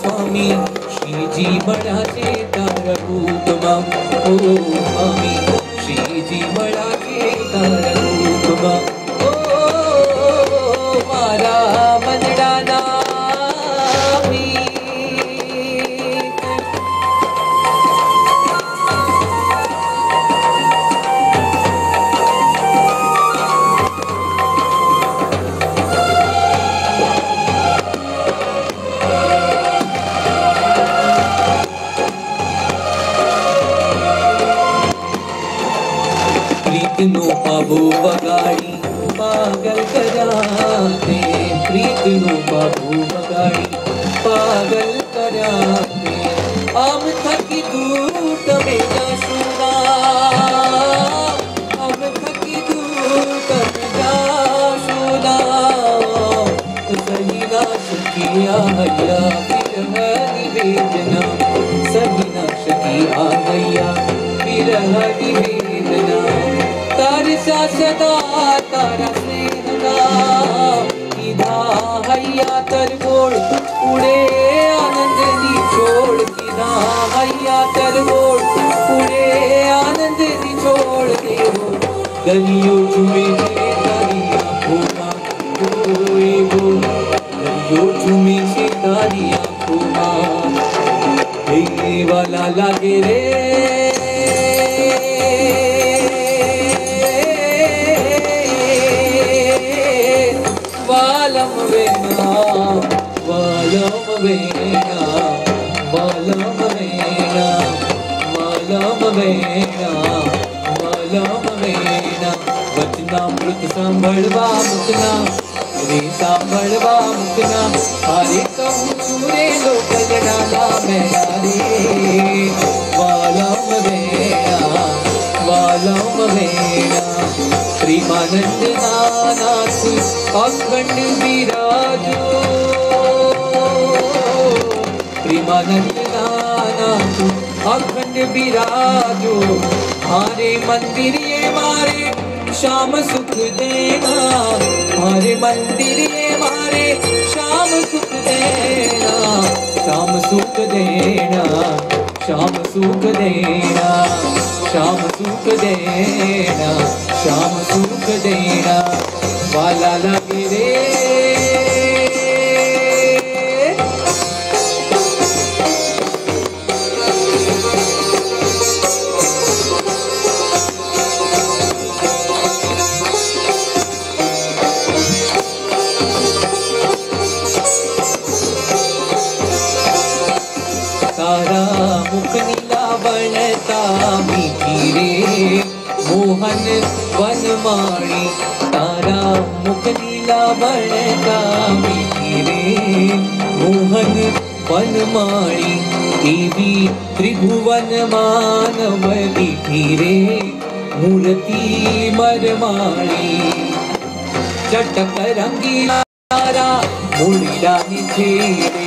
स्वामी श्रीजी मळाचे तार रूपमा ओ स्वामी श्रीजी मळाचे तार रूपमा ओ मारा मनडाना नो बाबू बगाड़ी पागल कराते प्रीत नो बाबू बगाड़ी पागल कराते आम थकी दूर में जाशुदा आम थकी दूर में जाशुदा सही ना सकिया हैया विरह निवेदना सही ना सकिया हैया विरह निवेदना तारसा सदा तारा स्नेहना किधा हैया तरगोड़ उड़े आनंद निचोड़ किधा हैया तरगोड़ उड़े आनंद निचोड़ देवो गलियों झूमे से तारी आँखों कोई वो गलियों झूमे से तारी आँखों हे वाला लागे रे वालम वेना वालम वेना वालम वेना वालम वेना वालम वेना वचनामृत सांभळवा मुकना रे सांभळवा मुकना हारे कहूँ चूरे लोकलडाला मेरा रे वालम वेना वालम वेना प्रेमानंद नाथ अखंड विराजो प्रेमानंद नाथ अखंड विराजो हरे मंदिर ये मारे श्याम सुख देना हरे मंदिर ये मारे श्याम सुख देना श्याम सुख देना श्याम सुख देना श्याम सुख देना श्याम सुख देना वाला लगे रे तारा मुख नीला बनता मीठी रे मोहन वनमाणी तारा मुख नीला बनता मीठी रे मोहन वनमाणी देवी त्रिभुवन मानव मीठी रे मूर्ति मरमाणी चटक रंगीला तारा मुड़ीला नीचे रे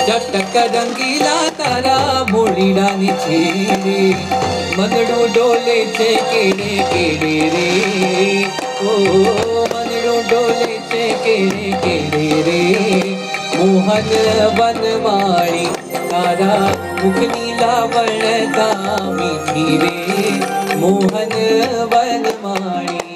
चटक रंगीला तारा मोड़ीला नीचे रे मनड़ो डोले छे केड़े केड़े रे ओ मनड़ो डोले छे केड़े केड़े रे मोहन वनमाणी तारा मुख नीला वनता मीठी रे मोहन वनमाणी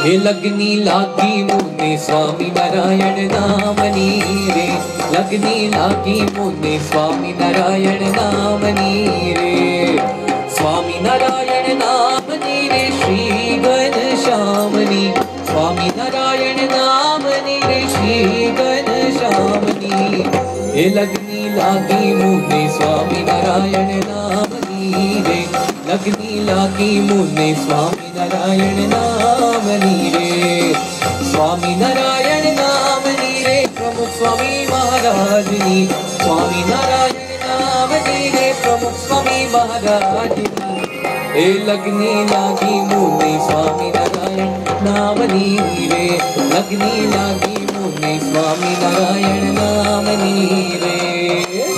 हे लगनी लागी मुने स्वामी नारायण नामनी रे लगनी लागी मुने स्वामी नारायण नामनी रे स्वामी नारायण नामनी रे श्री घन श्यामनी स्वामी नारायण नामनी रे श्री घन श्यामनी हे लगनी लागी मुने स्वामी नारायण नामनी रे लगनी लागी मुने स्वामी नारायण नामनी रे स्वामी नारायण नामनी रे प्रमुख स्वामी महाराजनी स्वामी नारायण नामनी रे प्रमुख स्वामी महाराजनी ए लगनी लागी मुने स्वामी नारायण नामनी रे, लगनी लागी मुने स्वामी नारायण नामनी रे।